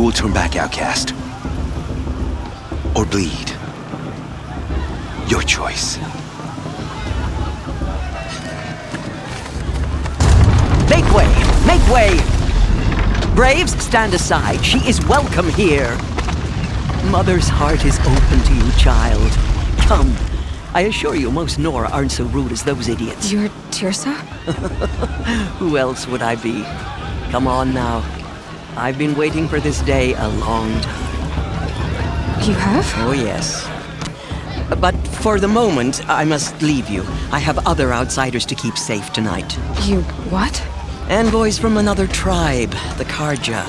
You will turn back, outcast. Or bleed. Your choice. Make way! Make way! Braves, stand aside. She is welcome here. Mother's heart is open to you, child. Come. I assure you, most Nora aren't so rude as those idiots. You're Teersa? Who else would I be? Come on now. I've been waiting for this day a long time. You have? Oh, yes. But for the moment, I must leave you. I have other outsiders to keep safe tonight. You what? Envoys from another tribe, the Carja.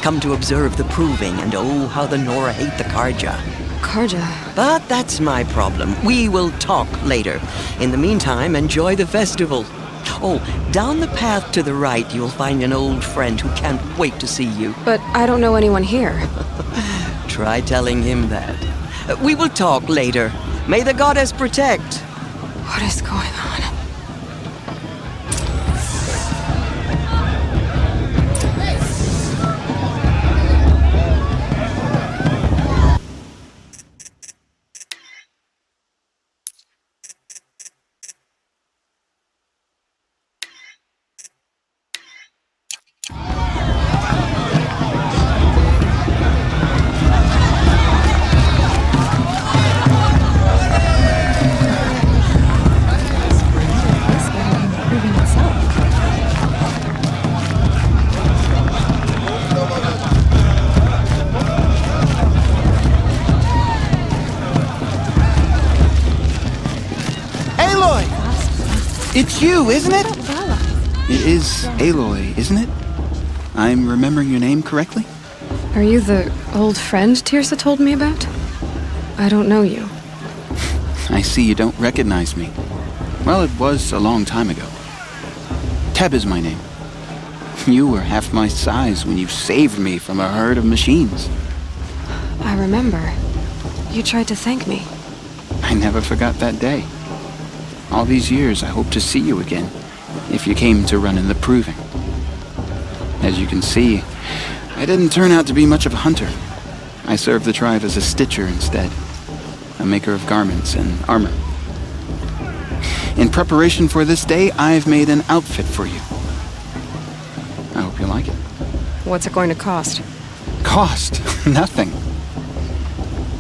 Come to observe the proving, and oh, how the Nora hate the Carja. Carja. But that's my problem. We will talk later. In the meantime, enjoy the festival. Oh, down the path to the right, you'll find an old friend who can't wait to see you. But I don't know anyone here. Try telling him that. We will talk later. May the goddess protect. What is going on? It's you, isn't it? It is Aloy, isn't it? I'm remembering your name correctly? Are you the old friend Teersa told me about? I don't know you. I see you don't recognize me. Well, it was a long time ago. Teb is my name. You were half my size when you saved me from a herd of machines. I remember. You tried to thank me. I never forgot that day. All these years, I hope to see you again, if you came to run in the proving. As you can see, I didn't turn out to be much of a hunter. I served the tribe as a stitcher instead, a maker of garments and armor. In preparation for this day, I've made an outfit for you. I hope you like it. What's it going to cost? Cost? Nothing.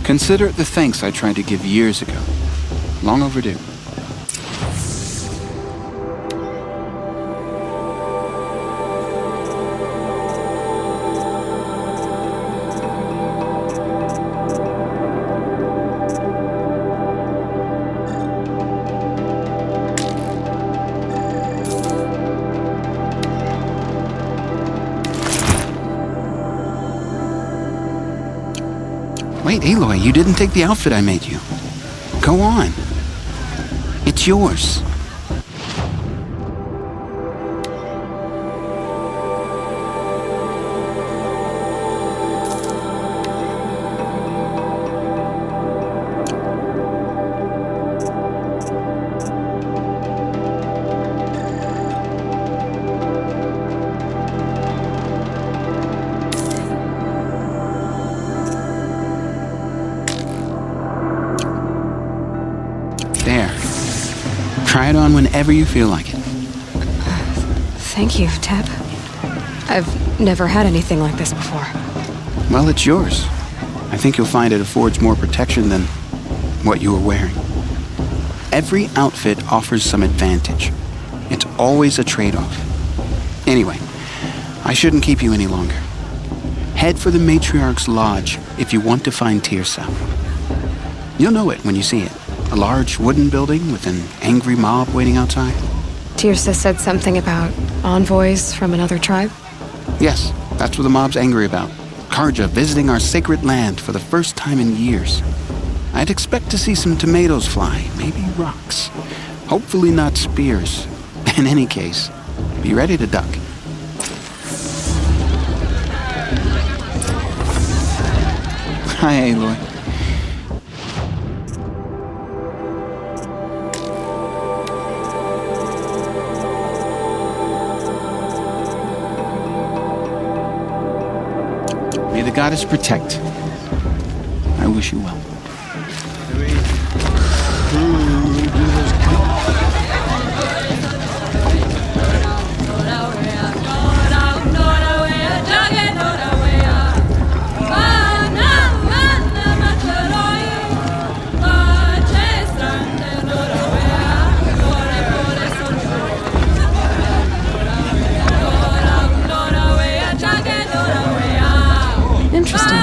Consider it the thanks I tried to give years ago. Long overdue. Wait, Aloy, you didn't take the outfit I made you. Go on. It's yours. There. Try it on whenever you feel like it. Thank you, Teb. I've never had anything like this before. Well, it's yours. I think you'll find it affords more protection than what you were wearing. Every outfit offers some advantage. It's always a trade-off. Anyway, I shouldn't keep you any longer. Head for the Matriarch's Lodge if you want to find Teersa. You'll know it when you see it. A large wooden building with an angry mob waiting outside. Teersa said something about envoys from another tribe? Yes, that's what the mob's angry about. Carja visiting our sacred land for the first time in years. I'd expect to see some tomatoes fly, maybe rocks. Hopefully not spears. In any case, be ready to duck. Hi, Aloy. May the goddess protect. I wish you well. Interesting.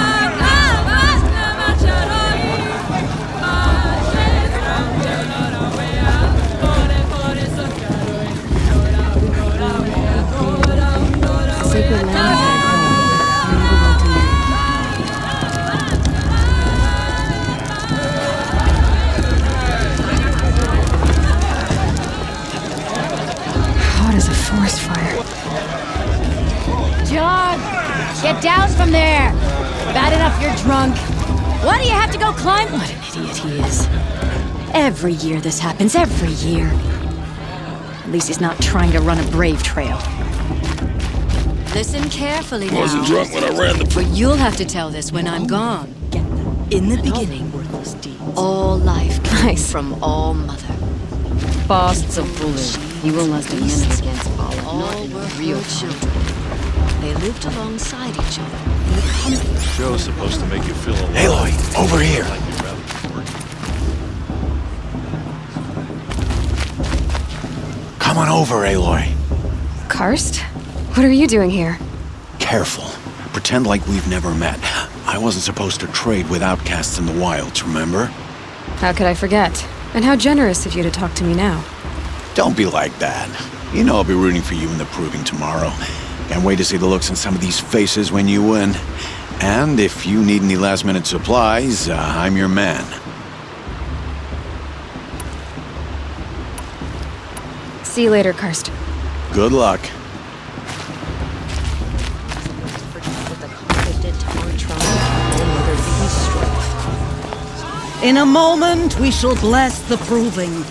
Sacred land. Hot as a forest fire. John, get down from there. Bad enough you're drunk. Why do you have to go climb? What an idiot he is. Every year this happens, every year. At least he's not trying to run a brave trail. Listen carefully now. Wasn't drunk when I ran the... But you'll have to tell this when I'm gone. In the beginning, all life came from all mother. Fasts of bullets. You will last a menace against all were real children. They lived alongside each other in the company. Show's supposed to make you feel alive. Aloy, over here. Like you'd rather work. Come on over, Aloy. Karst? What are you doing here? Careful. Pretend like we've never met. I wasn't supposed to trade with outcasts in the wilds, remember? How could I forget? And how generous of you to talk to me now. Don't be like that. You know I'll be rooting for you in the proving tomorrow. Can't wait to see the looks on some of these faces when you win. And if you need any last-minute supplies, I'm your man. See you later, Karst. Good luck. In a moment, we shall bless the proving.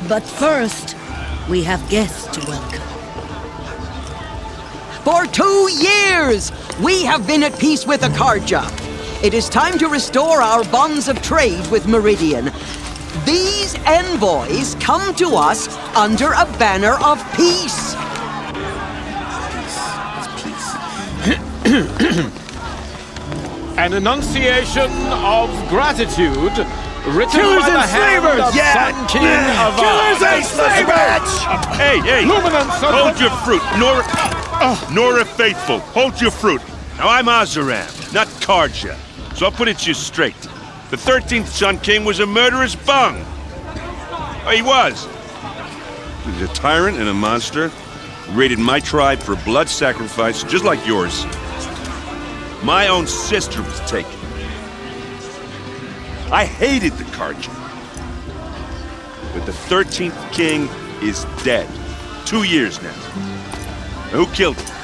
But first, we have guests to welcome. For 2 years, we have been at peace with Akarja. It is time to restore our bonds of trade with Meridian. These envoys come to us under a banner of peace. An enunciation of gratitude written Killers by the and hand slavers! of Yeah! Sun King Avad. Killers and slavers! Hey! Luminance of Hold your fruit, Nora Faithful. Hold your fruit. Now I'm Azaram, not Karja. So I'll put it to you straight. The 13th Sun King was a murderous bung. Oh, he was. He was a tyrant and a monster. He raided my tribe for blood sacrifice, just like yours. My own sister was taken. I hated the Karja. But the 13th king is dead. 2 years now. Who killed him?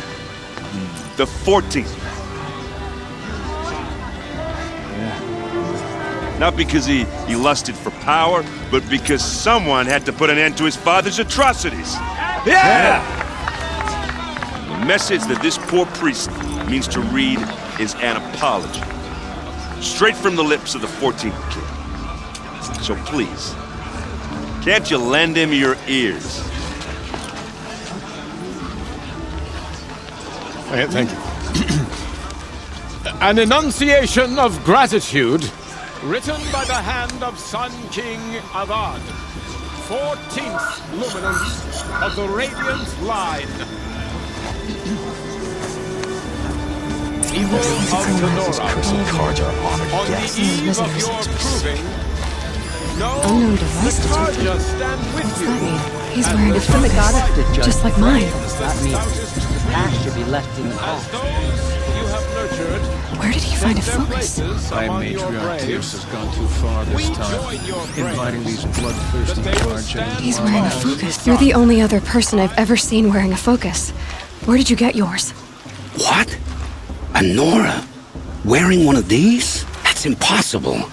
The 14th. Not because he lusted for power, but because someone had to put an end to his father's atrocities. Yeah! The message that this poor priest means to read is an apology. Straight from the lips of the 14th king. So please, can't you lend him your ears? Thank you. An enunciation of gratitude written by the hand of Sun King Avad, 14th luminance of the Radiant Line. People of Tenora, on the eve of your proving, know Unknown the device Karja stand with you. He's wearing a The goddess did focus, just like mine. That means the past should be left in the As past. those you have nurtured, Where did he find a their focus? places My among your matriarch Tears braves. has gone too far We this time, join your inviting braves, these bloodthirsty that they will Karja stand into He's our wearing a halls. focus. You're the only other person I've ever seen wearing a focus. Where did you get yours? What? A Nora? Wearing one of these? That's impossible.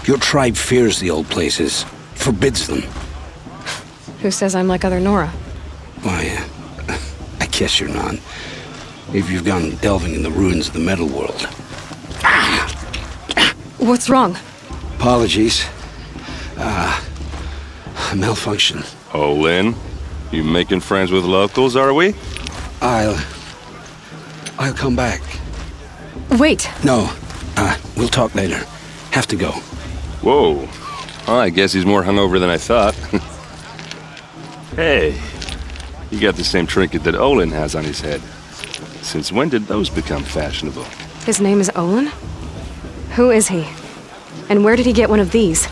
Your tribe fears the old places, forbids them. Who says I'm like other Nora? Why, I guess you're not. if you've gone delving in the ruins of the metal world. What's wrong? Apologies. Malfunction. Oh, Lynn? You making friends with locals, are we? I'll come back. Wait. No, we'll talk later. Have to go. Whoa. Well, I guess he's more hungover than I thought. Hey, you got the same trinket that Olin has on his head. Since when did those become fashionable? His name is Olin? Who is he? And where did he get one of these?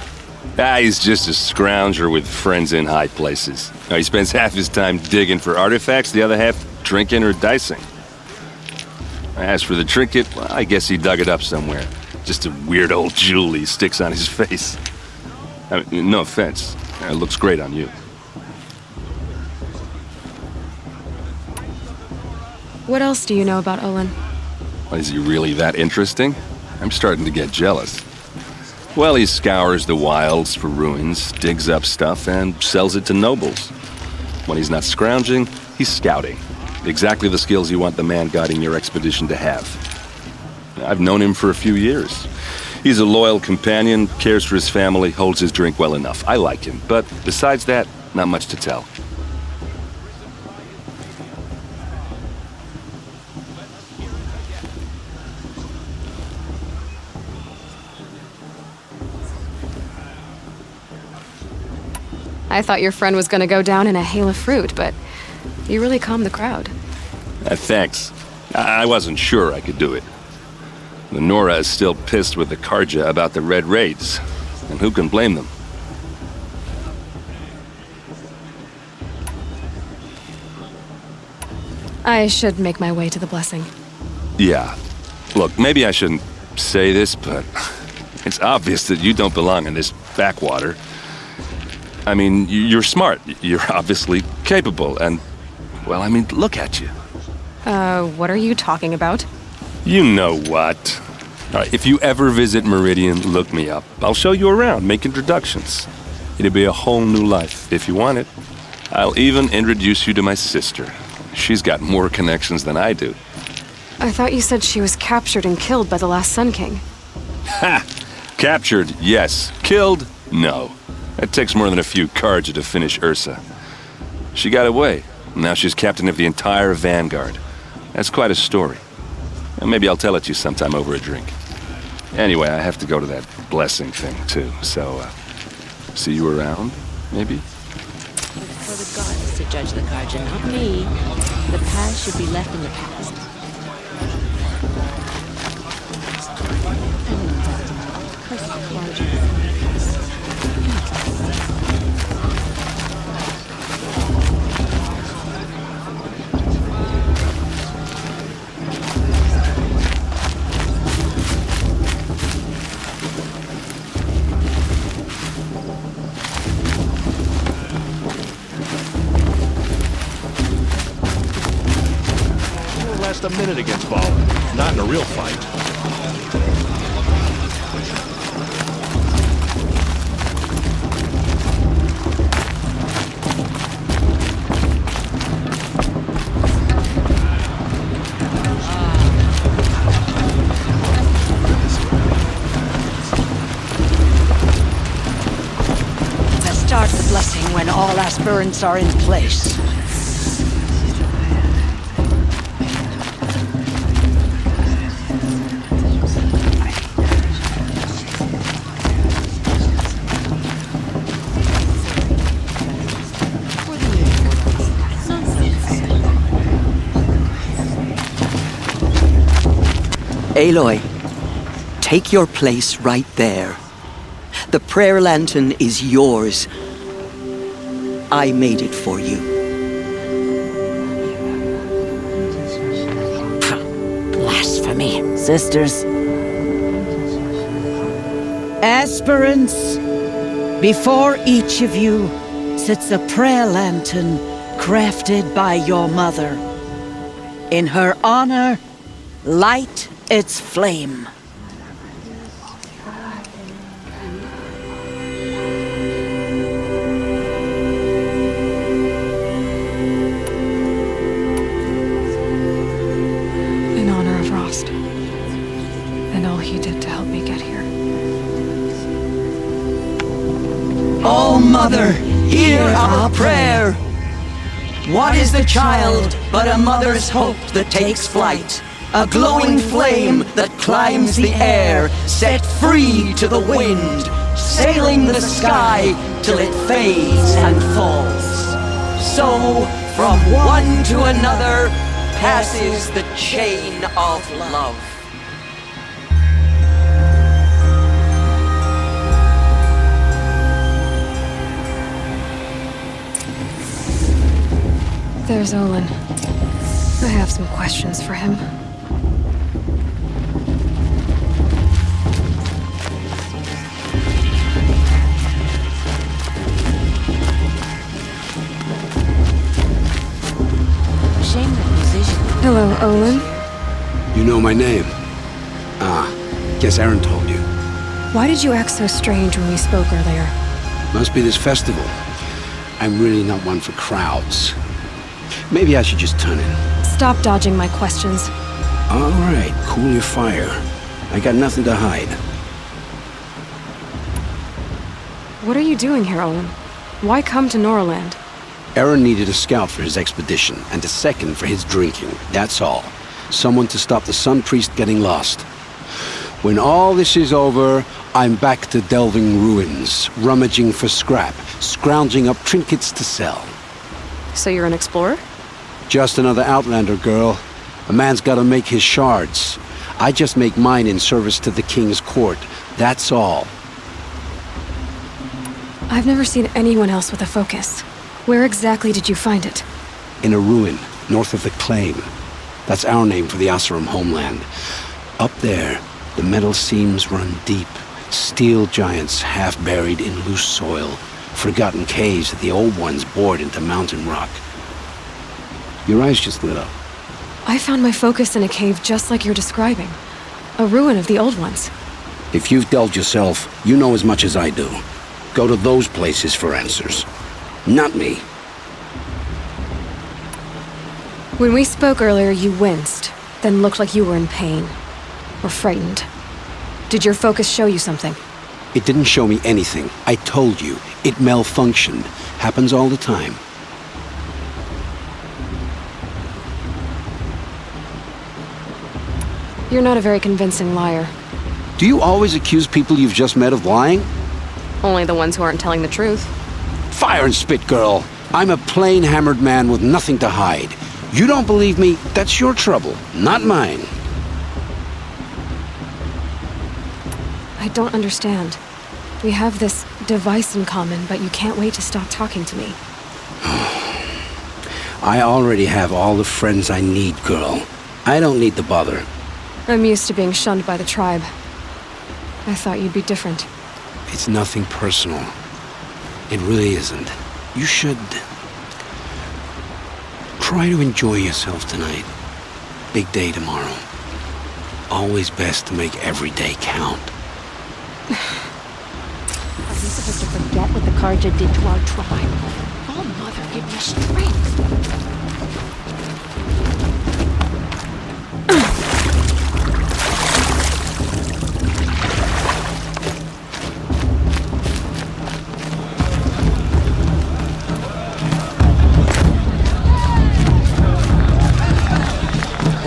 He's just a scrounger with friends in high places. Now, he spends half his time digging for artifacts, the other half drinking or dicing. As for the trinket, well, I guess he dug it up somewhere. Just a weird old jewel he sticks on his face. I mean, no offense. It looks great on you. What else do you know about Olin? Is he really that interesting? I'm starting to get jealous. Well, he scours the wilds for ruins, digs up stuff, and sells it to nobles. When he's not scrounging, he's scouting. Exactly the skills you want the man guiding your expedition to have. I've known him for a few years. He's a loyal companion, cares for his family, holds his drink well enough. I like him, but besides that, not much to tell. I thought your friend was gonna go down in a hail of fruit, but you really calmed the crowd. Thanks. I wasn't sure I could do it. The Nora is still pissed with the Karja about the Red Raids, and who can blame them? I should make my way to the blessing. Yeah. Look, maybe I shouldn't say this, but it's obvious that you don't belong in this backwater. I mean, you're smart. You're obviously capable, and, well, I mean, look at you. What are you talking about? You know what. All right, if you ever visit Meridian, look me up. I'll show you around, make introductions. It'll be a whole new life, if you want it. I'll even introduce you to my sister. She's got more connections than I do. I thought you said she was captured and killed by the last Sun King. Ha! Captured, yes. Killed, no. It takes more than a few Karja to finish Ursa. She got away. Now she's captain of the entire Vanguard. That's quite a story. And maybe I'll tell it to you sometime over a drink. Anyway, I have to go to that blessing thing, too. So, see you around, maybe? It's for the gods to judge the Karja, not me. The past should be left in the past. Last a minute against Ballin. Not in a real fight. Let's start the blessing when all aspirants are in place. Aloy, take your place right there. The prayer lantern is yours. I made it for you. Blasphemy. Sisters. Aspirants, before each of you sits a prayer lantern crafted by your mother. In her honor, light its flame. Mother, hear our prayer. What is the child but a mother's hope that takes flight? A glowing flame that climbs the air, set free to the wind, sailing the sky till it fades and falls. So, from one to another, passes the chain of love. There's Olin. I have some questions for him. Hello, Olin. You know my name? Guess Aaron told you. Why did you act so strange when we spoke earlier? Must be this festival. I'm really not one for crowds. Maybe I should just turn in. Stop dodging my questions. All right, cool your fire. I got nothing to hide. What are you doing here, Olin? Why come to Norland? Aaron needed a scout for his expedition, and a second for his drinking. That's all. Someone to stop the Sun Priest getting lost. When all this is over, I'm back to delving ruins, rummaging for scrap, scrounging up trinkets to sell. So you're an explorer? Just another Outlander, girl. A man's gotta make his shards. I just make mine in service to the King's court. That's all. I've never seen anyone else with a focus. Where exactly did you find it? In a ruin, north of the Claim. That's our name for the Oseram homeland. Up there, the metal seams run deep. Steel giants half buried in loose soil. Forgotten caves that the old ones bored into mountain rock. Your eyes just lit up. I found my focus in a cave just like you're describing. A ruin of the old ones. If you've delved yourself, you know as much as I do. Go to those places for answers. Not me. When we spoke earlier, you winced, then looked like you were in pain. Or frightened. Did your focus show you something? It didn't show me anything. I told you. It malfunctioned. Happens all the time. You're not a very convincing liar. Do you always accuse people you've just met of lying? Only the ones who aren't telling the truth. Fire and spit, girl. I'm a plain hammered man with nothing to hide. You don't believe me, that's your trouble, not mine. I don't understand. We have this device in common, but you can't wait to stop talking to me. I already have all the friends I need, girl. I don't need the bother. I'm used to being shunned by the tribe. I thought you'd be different. It's nothing personal. It really isn't. You should try to enjoy yourself tonight. Big day tomorrow. Always best to make every day count. Are we supposed to forget what the Karja did to our tribe? Oh, Mother, give me strength!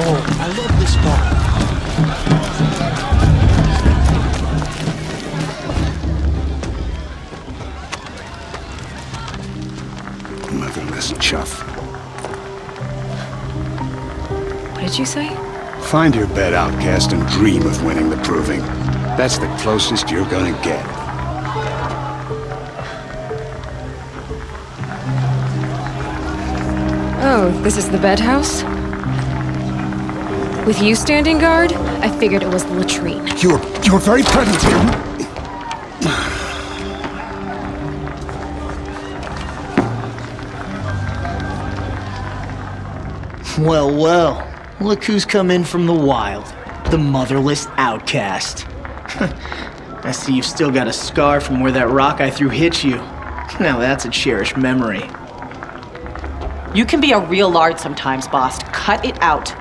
Oh, I love this part. Motherless chuff. What did you say? Find your bed, outcast, and dream of winning the proving. That's the closest you're gonna get. Oh, this is the bedhouse? With you standing guard, I figured it was the latrine. You're very present here. Well, well. Look who's come in from the wild. The motherless outcast. I see you've still got a scar from where that rock I threw hit you. Now that's a cherished memory. You can be a real lard sometimes, boss. Cut it out.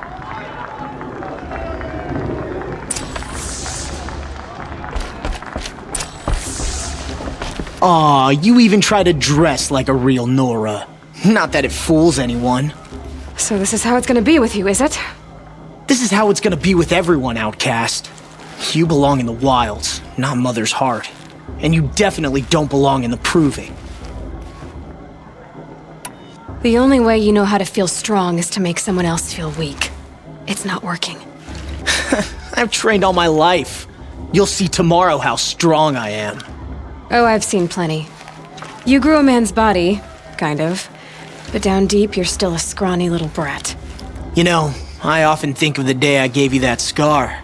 Aw, you even try to dress like a real Nora. Not that it fools anyone. So this is how it's gonna be with you, is it? This is how it's gonna be with everyone, Outcast. You belong in the wilds, not Mother's heart. And you definitely don't belong in the Proving. The only way you know how to feel strong is to make someone else feel weak. It's not working. I've trained all my life. You'll see tomorrow how strong I am. Oh, I've seen plenty. You grew a man's body, kind of. But down deep, you're still a scrawny little brat. You know, I often think of the day I gave you that scar.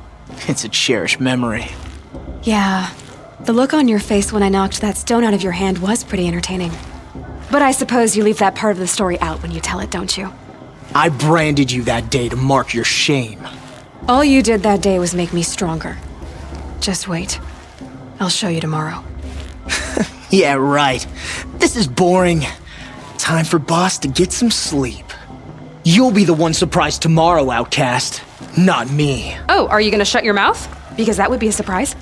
It's a cherished memory. Yeah. The look on your face when I knocked that stone out of your hand was pretty entertaining. But I suppose you leave that part of the story out when you tell it, don't you? I branded you that day to mark your shame. All you did that day was make me stronger. Just wait. I'll show you tomorrow. Yeah, right. This is boring. Time for Boss to get some sleep. You'll be the one surprised tomorrow, Outcast. Not me. Oh, are you gonna shut your mouth? Because that would be a surprise.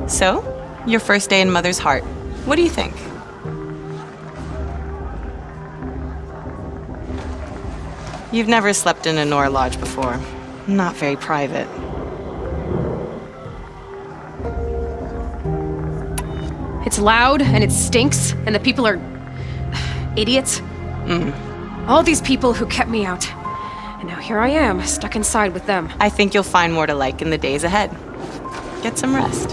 So, your first day in Mother's heart. What do you think? You've never slept in a Nora lodge before. Not very private. It's loud, and it stinks, and the people are... idiots. All these people who kept me out. And now here I am, stuck inside with them. I think you'll find more to like in the days ahead. Get some rest.